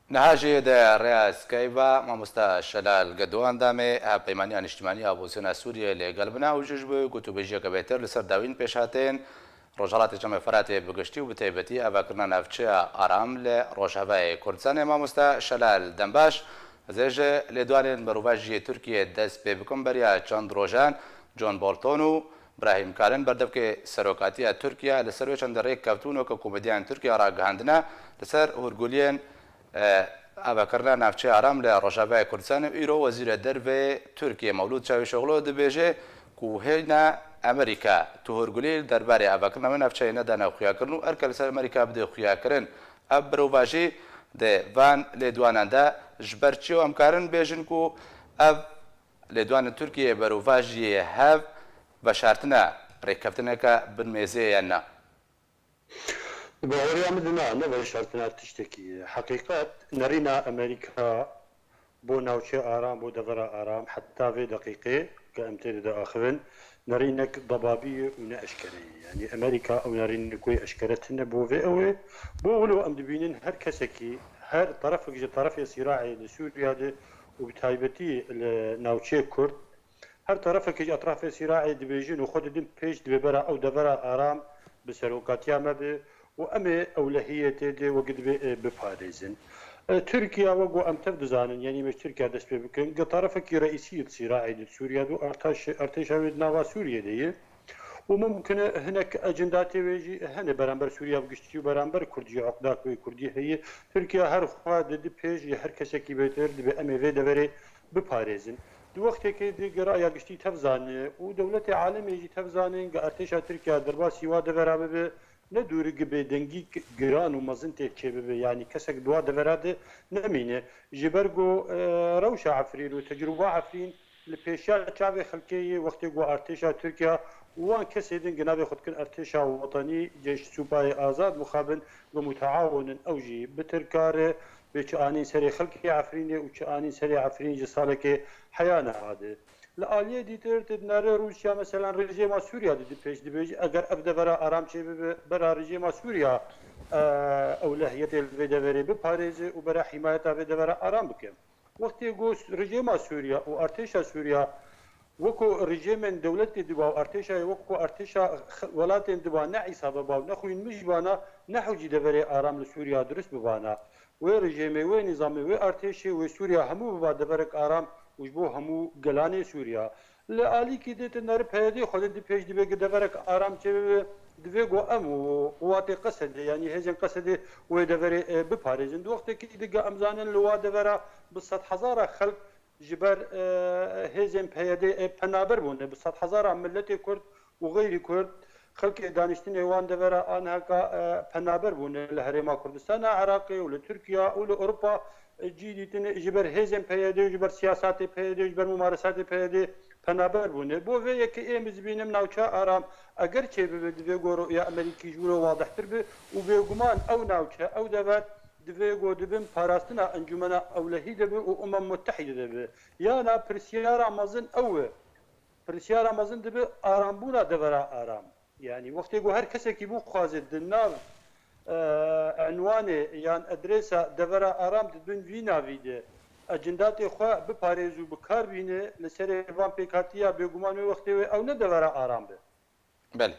نهاجي دا رئاس كيبا ماموستا شلال قدوان دامي ها بيمانيان اجتماعية ابوزينا سوريا اللي قلبنا وججبه قوتو بيجي كبيتر لسر داوين بيشاتين روجالات جمع فراتي بقشتي وبتيبتي افاكرنا نافتشيا ارام لروجهباي كردستان ماموستا شلال دنباش زيجي لدوانين بروفاجي تركيا دس بيبكم بريا چند روجان جون بولتونو ابراهيم كارن بردبك سروكاتيا تركيا لسر وچند ريك كابتونو كوميديان تركيا راغاندنا لسر هورغولين ئاواکردنا ناوچەی ئارام لە ڕۆژاوای کوردستان و ئیرۆ وەزیرە دەربێ تورکیە مەولود چاویشۆغلۆ دەبێژێ و هێنا ئەمریکا توهۆرگولی دەربارەی ئاواکردنەوە ناوچەی نەدا ناوخویاکردن و ئەرکە لەسەر ئەمریکا بدێ خویاکردن ئەب برەوڤاژی دەڤان لێدواناندا ji ber çi û em karin bêjin ku ev lêdwanên Tirkiyeyê berûvajiyê hev veşartina rêkeftineka bin mêzeyê yan na. باوري عمدنا نبغى شرطنا تشتكي حقيقة نرينا أمريكا بو ناوشي آرام بو دفرة آرام حتى في دقيقة كأمتين دا آخرين نرينك ضبابي ونا أشكري يعني أمريكا أو نرين كوي أشكرتنا بو في أوي بو ولو أم دبينين هر كسكي هر طرف جي طرف صراعي لسوريا دي وبتايبتي ناوشي كرد هر طرف جي أطراف صراعي دبيجين وخد دين بيش دبرة أو دفرة آرام بسروقاتيا ما بي وأمي أولوية دي وقد بباريزن تركيا وقو أم تفدزانن يعني مش تركيا دس بكن طرفك رئيسية صراع سوريا دو ارتش نوا سوريا دي وممكن هناك اجندات ويجي هنا برامبر سوريا بقشتي وبرامبر كردي عقداك وكردي هي تركيا هر خواد دي بيج هر كسكي بيتر دي امي في دبري بباريزن دو وقت كي دي قرايا قشتي تفزان ودولة عالم يجي تفزانين ارتش تركيا دربا سوا دبرابه ندوری به دنگی گران و مزنته که به یعنی کسی دوا دفراده نمینه جبرگو روش عفرین و تجربه عفرین لپیشا چاوی خلکی وقتی گو ارتشا ترکیه وان کسی دن جناب خود کن ارتشا وطنی جيش سوبای آزاد مخابن و متعاون اوجی بترکاره به چانی سری خلکی عفرینه و چانی سری عفرین جسالک حیانه عاده لآلیه دیتر تدناره روسیا مثلا رژیم سوریا دیدی پیش دی بیج اگر ابدا برا آرام چه برا رژیم سوریا اولویت الویده بری بپاریزه و برا حمایت الویده برا آرام بکن وقتی گوش رژیم سوریا و ارتش سوریا وکو رژیم دولت دبا و ارتش وکو ارتش ولات دبا نعیسا ببا نخوین مجبانا نحوجی دبری آرام لسوریا درست ببانا و رژیم و نظام و ارتش و سوریا همو ببا دبرک آرام وجبو همو گلانه سوریا لآلی کی دیت نر پیدی خود دی پیش دی بگ دورک آرام چه دی گو امو قوات قصد یعنی هزن قصد و دور بپاريزن وقت کی دی امزان لوا دورا ب 100,000 خلق جبر هزن پیدی پنابر بونه ب 100,000 ملت کرد و غیر کرد خلق دانشتن ایوان دورا آنها کا پنابر بونه لهرما کردستان عراقی و ترکیه و اوروبا جديتن جبر هزم پیاده جبر سیاست پیاده جبر ممارسات پیاده پنابر بونه بو وی که امز بینم ناوچه آرام اگر چه به دوگورو یا امریکی جورو واضح تر به و به گمان او ناوچه او دبر دوگو دبم پاراستنا انجمنا اولهی دبه و متحده دبه یا نا پرسیار امازن او پرسیار امازن دبه آرام بونا دبر آرام يعني وقت يقول هر كسي كي بو خازد النار عنوان یان ادرسا دورا آرام دبن وینا ویده اجندات خو بپاريزو بکار بینه لسر وان پیکاتیا بگمان وقتی او نه دورا آرام به بله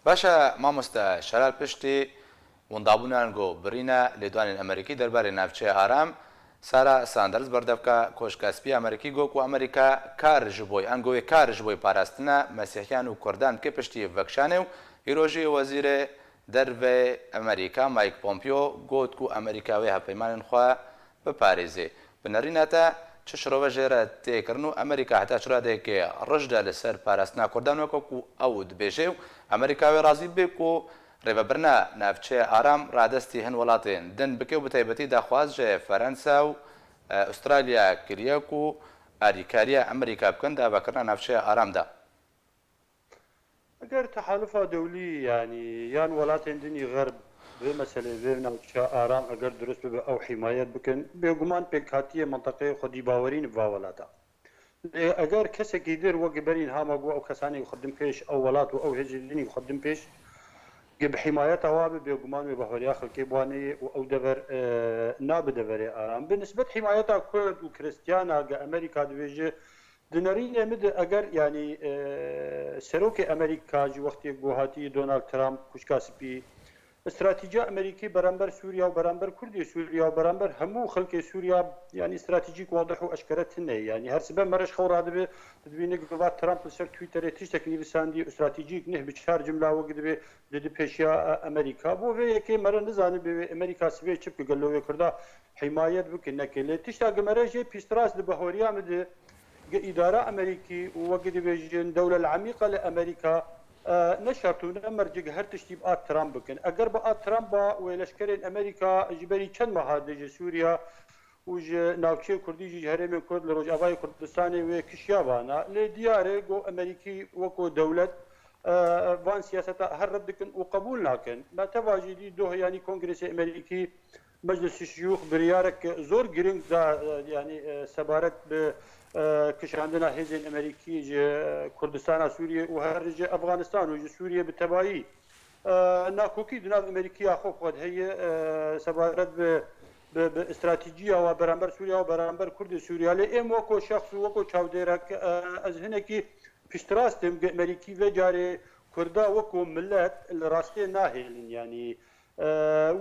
باشا مامۆستا شەلال پشتی وەندابوونیان گۆ برینە لێدوانین ئەمریکی دەربارەی ناوچەی ئارام سارا ساندەرز بەردەبکە کۆشکاسپی ئەمریکی گۆک و ئەمریکا کارژ بۆی ئەنگۆی کارژ بۆی پاراستنە مەسیحیان و کوردان کە پشتی ڤەکشانێ و ئیرۆژی وەزیرێ دەربێ ئەمریکا مایک پۆمپیۆ گوت و ئەمریکاوی هەپەیمانن خوا بپارێزێ بنەڕینەتە چ شرۆڤە ژێرە تێکردن و ئەمریکا هەتا چرادێکێ ڕژدا لەسەر پاراستنا کوردان وەکو ئەو دبێژێ و ئەمریکاوی ڕازی بێ و ڕێبەبرنا ناوچەیە ئارام ڕادەستی هەن وڵاتێن دن بکە و بەتایبەتی داخوازژێ فەرەنسا و ئوسترالیا کریەک و ئاریکاریە ئەمریکا بکەن دابەکردنا ناوچەیە ئارامدا اگر تحالف دولي يعني يان ولاتين دني غرب بمثلا بينا آرام اگر درست به او حمايت بكن بيغمان بكاتيه منطقه خدي باورين بواولاتا اگر کسی که در وقت برین هامگو او کسانی يخدم پیش او ولات او هجی دني يخدم پیش بحماية واب بيقومان بهوريا خلقي بواني أو دبر ناب دبر آرام بالنسبة حماية كرد وكريستيانا أمريكا دويجي دنارين مد أجر يعني سروك أمريكا جو وقت جوهاتي دونالد ترامب كشكاسبي استراتيجية أمريكي برامبر سوريا وبرامبر كردي سوريا وبرامبر همو خلق سوريا يعني استراتيجيك واضح وأشكرتنا يعني هر سبب مرش خور هذا بدبينك قبات ترامب لسر تويتر تشتكي بساندي استراتيجيك نه بشهر جملة وقت بدي بيشيا أمريكا بو في كي مرة نزاني بأمريكا سبيه شبك قالوا يكردا حماية بكنا كله تشتاق مرة بيستراس لبهوريا مد إدارة أمريكي وقت بيجن دولة العميقة لأمريكا نشرتونا مرجع هر تشتيب ترامب بكن اگر با ترامب ولشكرين امريكا جبري چند مهاد سوريا وج ناوچه كردي جي هرم كرد لروج ابای كردستاني و كشيابانا لديار جو امريكي وكو دولة وان سياسة هر ردكن وقبول لكن ما تواجدي دوه يعني كونغرس امريكي مجلس الشيوخ بريارك زور جرينج يعني سبارت ب كش عندنا هزين أمريكي كردستان سوريا وهرج أفغانستان وج سوريا بالتبعي ناكوكي دناف أمريكية خوف قد هي سبارت باستراتيجية وبرامبر سوريا وبرامبر كرد سوريا لأم وكو شخص وكو شاوديرك از هنكي بيشتراستم أمريكي وجاري كردا وكو ملت الراستي ناهلين يعني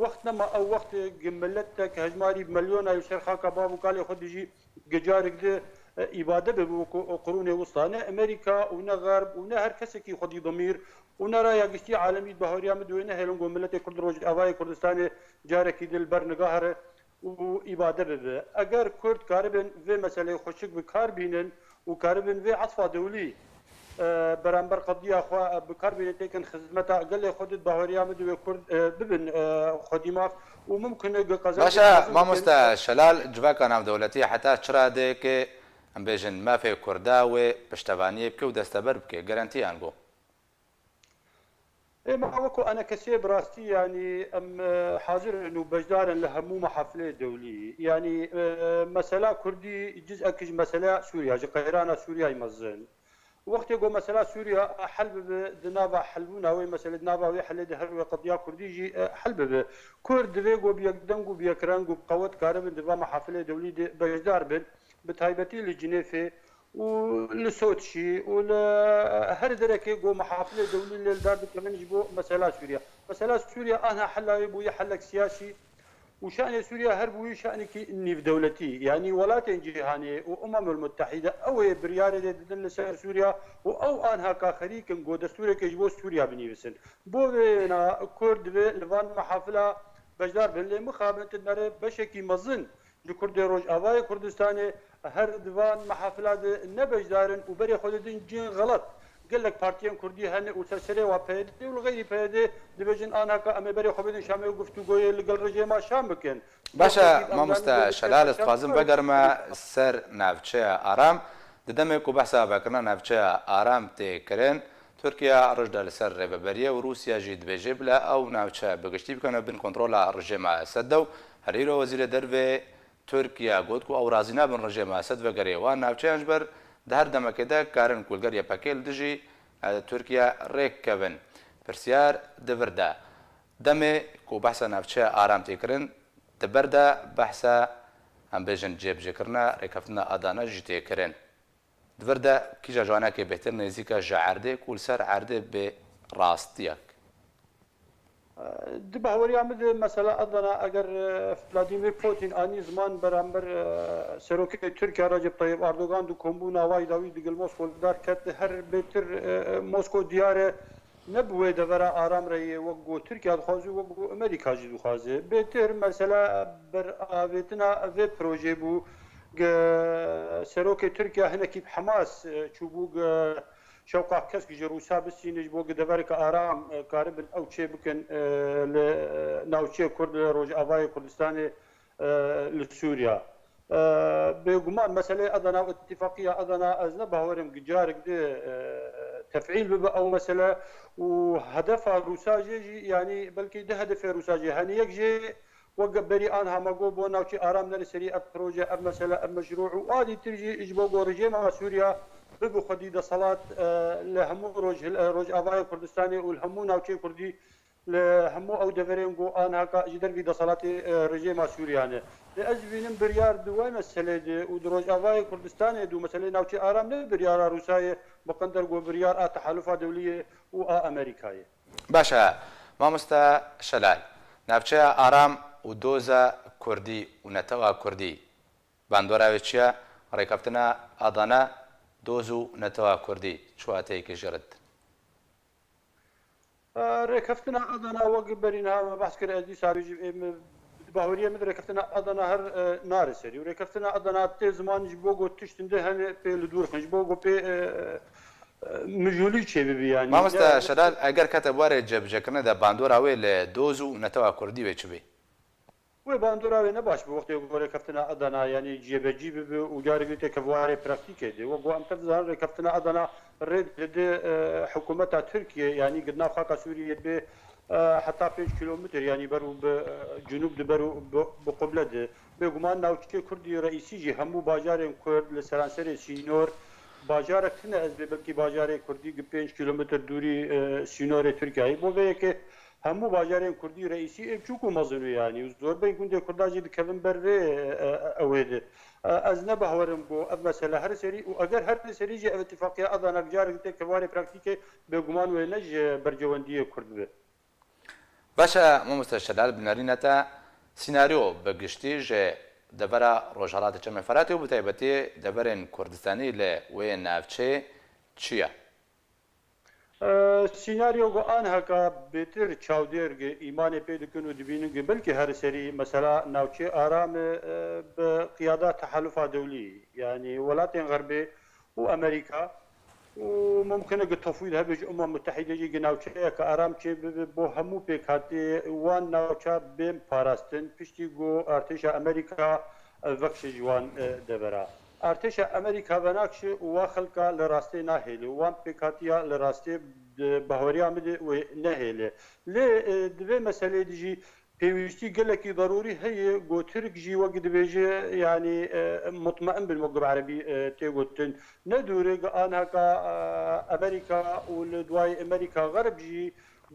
وقتنا ما او وقت ملتك هجماري بمليون يشر خاك بابو قال خد يجي جارك ده إبادة بقرون وسطانة أمريكا ونا غرب ونا هر كسكي خدي ضمير ونا رايا قشتي عالمي بهوريا مدوينة هلونغو ملتي كرد روج أواي كردستان جاركي دل برنقاهر وإبادة ببه أجر كرد كاربن في مسألة خشك بكار بينن وكاربن في عطفة دولي برامبر قضية أخوة بكار بينن تكن خدمتها أقل خدت بهوريا مدوي كرد ببن خديمات وممكن قزاز باشا ما مستا شلال جواكا نام دولتي حتى شرا ديك ام بيجن ما في كرداوي پشتواني بكو دستبر بكي جارانتي انغو ايه ما وكو انا كسي براستي يعني ام حاضر انه بجدار لهمو محافله دوليه يعني مساله كردي جزء كج مساله سوريا قيران سوريا يمزن وقت يقول مساله سوريا حل دنابا حلونا وي مساله دنابا وي حل ده قضيه كردي جي حل كرد بيقو بيقدنقو بيكرانقو بقوت كاربن دبا محافله دوليه بجدار بن بتايبتي لجنيفه ولسوتشي ولهر دركي جو محافل دولي للدار كمان يجيبوا مسألة سوريا مسألة سوريا أنا حلا يبوي حلك سياسي وشأن سوريا هربوي شأنك إني في دولتي يعني ولاتين جهاني وأمم المتحدة أو بريارة ددن لسير سوريا أو أنها كخريك جو دستورك يجيبوا سوريا بنيفسن بونا كرد لفان محافلة بجدار بالله مخابنة النار بشكي مظن لكرد روج أواي كردستاني هر دوان محافلات نبجدارن وبري خودن جين غلط قال لك بارتيان كردي هن وسلسله وبيد والغير بيد دبجن انا كأم بري خودن شامي وقفتوغوي لقل رجيما شام بكن باشا ما مستا شلال استفازم بقرما سر نافچه آرام ددمك وبحثا بكرنا نافچه آرام تكرن تركيا رجدا لسر ربابريه وروسيا جيد بجبلا او نافچه بقشتي بكنا بين كنترول الرجيم اسدو هريرو وزير دربه تركيا گوتکو او رازینا بن رژیم اسد و گریوان ناوچه بر دهر دمکده کارن کولگریا پاکیل دجی ترکيا ريك كفن برسيار دفردا دمي كو بحثا نافچه آرام تكرن دبردا بحثا هم بيجن جيب جكرنا ريكفتنا ادانا جي تكرن دفردا كيجا جوانا كي بهتر نزيكا جعرده كل سر عرده براستيك دبا وري عمد مثلا ادنا اگر فلاديمير بوتين اني زمان برامبر سروكي تركيا رجب طيب اردوغان دو كومبونا واي داوود ديل موسكو دار كت هر بيتر موسكو دياره نبوه دورا آرام رأي وقو تركيا دخوازي وقو امريكا جي دخوازي بيتر مثلا بر آويتنا في بروجي بو سروكي تركيا هنا كيب حماس چوبوغ شوقا كسك جروسا بسينج بوغ دورك آرام كاربن او چه بكن ناوچه كرد روج آواي كردستاني لسوريا بيقومان مسألة أدنا اتفاقية أدنا أزنا بهورم جارك دي تفعيل ببقى أو مسألة وهدفها روساجي يعني بلكي ده هدف روساجي هني يكجي وقبري أنها مقو بونا وشي آرام نرسري أب بروجة أب مسألة أب مشروع وآدي ترجي إجبوغو رجيم سوريا ببو خديدة صلاة لهمو روج آباء كردستاني والهمو ناوشي كردي لهمو او دفرين جو انا هكا جدر في دصلاتي رجيم سوريانه لأجبين بريار دوای مسئله ده و دروج آوای کردستان دو مسئله ناوچه آرام نه بريار روسای بقندر جو بريار تحالف دولية و أمريكاية. باشا مامۆستا شەلال ناوچەیە ئارام و دۆزە کوردی و نەتەوە کوردی باندۆراوێت چییە؟ ڕێکەوتنە ئادانە دۆز و نەتەوە کوردی چواتەیەکی ژێرت. ڕێکەوتنە ئادانا وەک بەرینها بەحس کرد ئەزی سارویژ باوریە من ڕێکەوتنە ئادانا هەر نارەسەری و ڕێکەوتنە ئادانا تێ زمانیش بۆ گۆ تشتندە هەنێ پێ لە دوور خنج بۆ گۆ پێ مژولی چێ ببیانی مامۆستا شەلال ئەگەر کەتە بوارێ جێبجێکردنەدا باندۆراوێ لە دۆز و نەتەوە کوردی وێ چ بێ؟ وی باندۆراوێ نەباش بە وەختی ڕێکەوتنە ئەدانا ینی جێبەجی ببێ و جارێکی تێکە بوارێ پراکتیکێ دێ وە بۆ ئەم تەزان ڕێکەوتنە ئەدانا ڕێک دێ حکوومەتە تورکیە ینی گرنا خاکە سووریە بێ حتا 5 کیلومتر ینی بەر و جنوب دبەر و بقبلە دێ بێگومان ناوچکێ کوردی ڕئیسیجی هەموو باژارێن کورد لە سەرانسەری سینۆر باژارێک هەنە ئەس بێ بەلکی باژارێک کوردی 5 کیلومتر دووری سینۆری تورکیایی بۆ بەیەکێ هەموو باژارێن کوردی ڕئیسی ئەچووک و مەزنویانی و زۆربەی گوندێ کورداجی دکەون بەرێ ئەوێ دێ ئەز نەبە هەوەرم بۆ ئەم مەسەلە هەر سەری و ئەگەر هەر سەریجی ئەو اتفاقیە ئەدانا بجارێک تێ کەوارێ پراکتیکێ بێگومان وێ نەژ بەرجەوەندیە کورد بێ. باشە مامۆستا شەلال بنەرینەتە سیناریۆ بەگشتی ژێ دەبەرە ڕۆژهەڵاتی چەمەفەراتی و بتایبەتێ دەبەرێن کوردستانی لە وێ ناوچێ چییە؟ سیناریۆ گۆئان هەکە بێتر چاودێرگە ئیمانێ پێ دکن و دبینن بەلکی هەرسەری مەسەلا ناوچێ ئارامە بە قیادا تەحالوفا دەولی یعنی وڵاتێن غەربێ و ئەمریکا وممکنە گە تەفویل هەبێژ ئەمە متحیدەجی گەناوچەیە کە ئارام چێ بۆ هەموو پێکاتێ وان ناوچە بێم پاراستن پشتی گۆ ئارتێشە ئەمریکا ڤەکشە جوان دەبەرە. ئارتێشە ئەمریکا بەناکشێ وا خەڵکە لە ڕاستێ ناهێلێ وان پێکاتیا لە ڕاستێ بەهۆریان بدێ نەهێلێ لێ دوێ مەسەلێ دژی پێویستی گەلێکی ضروری هەیە بۆ ترکژی وەک دەبێژێ ینی مطمئن بن وەک عەربی تێگوتن نەدوورێ ئانهاکە ئەمریکا و لە دوای ئەمریکا غەربژی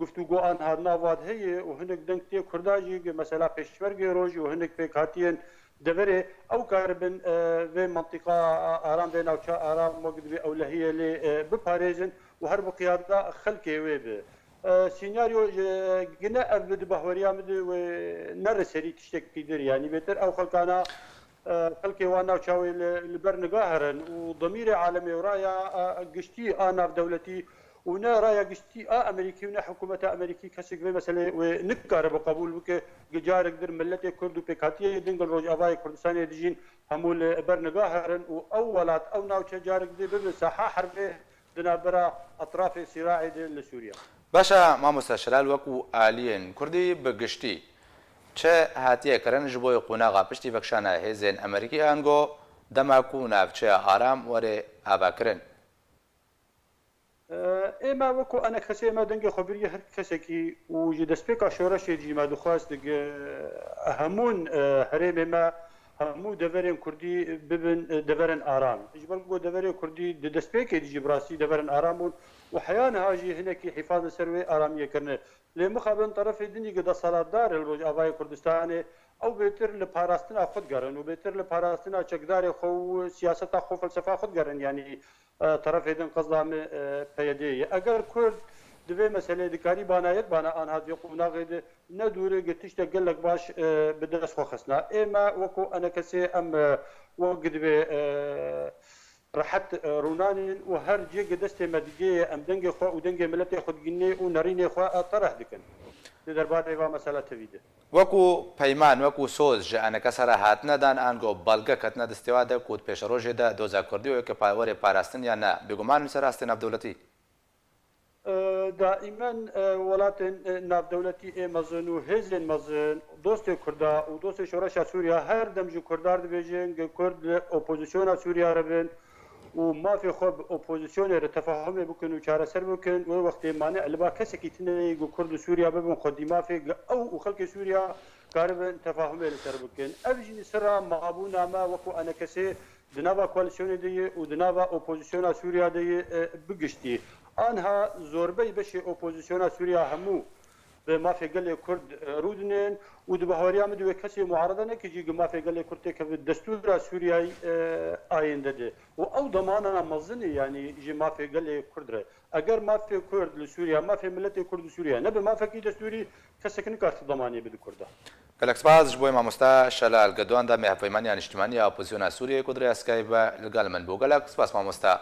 گفتوگۆ ئانها ناوات هەیە و هەندێک دەنگ تێ کورداژی مەسەلا پێشمەرگی ڕۆژی و هەندێک پێکاتیان دەبەرێ ئەو کار بن وێ منطقا ئارام بێ ناوچە ئارام وەک دەبێ ئەو لە هەیە لێ بپارێزن و هەر بە قیادا خەڵکێ وێ بێ. سیناریۆ گنە ئەv بد بەهۆریان بد نەڕسەری تشتێکی در ینی بێتر ئەو خەڵکانە خەڵکێ وان ناوچاوی لەبەر نگا هەرن و دەمیرە عالەمێ ڕایە گشتی ئاناف دەولەتی و نە ڕایە گشتی ئەمریکی و نە حکوومەتە ئەمریکی کەسێک بێ مەسەلێ نکارە بە قبول بکە گجارێک در ملەتێک کورد و پێکاتیە دنگل ڕۆژ ئاوای کوردستانی دژین هەموو لەبەر نگا هەرن و ئەو وڵات ئەو ناوچە جارێک دێ ببێ ساحا حربێ دنابەرە ئەطرافی سیراعی لە سووریا. باشە مامۆستا شەلال وەکو ئالیێن کوردی بەگشتی چه هاتیەکەرن ji بۆی قوناغا پشتی بەکشانە هێزێن ئەمریکی ئەنگۆ دەماک و ناوچەیە ئارام وەرێ ئاباکردن. ئێمە وەکو ئەنە کەسێ ئێمە دەنگی خۆبیری هەر کەسێکی وژی دەستپێکا شۆڕەشێجی ما دخواست هەموون هەرێمێمە هەموو دەڤەرێن کوردی ببن دەڤەرن ئارام ژبەر بۆ دەڤەرێ کوردی دەستپێکی دیجی براسی دەڤەرن ئارام بوون و حیان هاژی هەنێکی حیفاظ سەروێ ئارامیەکردنە لێ مخابن طرفی دنی گە دەسەڵاتدار ڕۆژ ئاوای کوردستانێ ئەو بێتر لە پاراستنا خودگەرن و بێتر لە پاراستنا چەکدارێ خۆ و سیاسەتا خۆ فەلسەفا خودگەرن ینی طرفێدن قەزام پەیەدەیە ئەگەر کورد دوێ مەسەلێ دکاری بانایەت بانە ئانهاتێ قوناغێ نەدوورێ گە تشتە گەلک باش بدەست خۆخستنا ئێمە وەکو ئەنە کەسێ ئەم وەک دەبێ ڕەحەت ڕوونانین و هەر جێگە دەستێ مەدیگەیە ئەم دەنگی خۆ و دەنگی ملەتی خودگینێ و نەرینێ خۆ ئەتەڕەح دکن لە دەربارەی وا مەسەلە تەویدە وەکو پەیمان وەکو سۆز ژە ئەنەکە سەرە هاتنەدان ئەنگۆ بەڵگە کەتنە دەستێوا دەکوت پێشە ڕۆژێدا دۆزا کوردیەوە کە پاوەرێ پاراستن یان نە بێگومان سەراستی ناودەوڵەتی دائما وڵاتên navdewletî ê mezin û hêzên mezin dostê Kurda û dostê şoreşa Sûriya her dem ji Kurdar dibêjin ge Kurd li opozisyona Sûriya re bin û mafê xwe bi opozisyonê re tefahumê bikin û çareser bikin wê wextê mane eliba kesekî tinê gu Kurd û Sûriya bibin xwedî mafê ge ew û xelkê Sûriya karibin tefahumê li ser bikin ev jî sira mabûna me wekû enekesê di nava koalîsyonê de yê û di nava opozisyona Sûriya de yê bigiştî. آنها زۆربەی بەشی ئۆپۆزیسیۆنا سووریا هەموو به مافی گلی کرد رودنین و دو بهاری هم دو کسی معارضه نکیجی که مافی گلی کرد که دستور سوریای آینده ده و او ضمانه مزنی یعنی جی مافی گلی کرد ره اگر مافی کرد لسوریا مافی ملت کرد سوریا نه به مافی کی دستوری کسی که نکارت ضمانی بده کرده گەلک سپاس بۆی مامۆستا شەلال گەدواندا مێهپەیمانیان نیشتیمانی ئاپۆزیۆنا سووریای کودرای ئەسکای بە لەگەڵ من بوو گەلک سپاس مامۆستا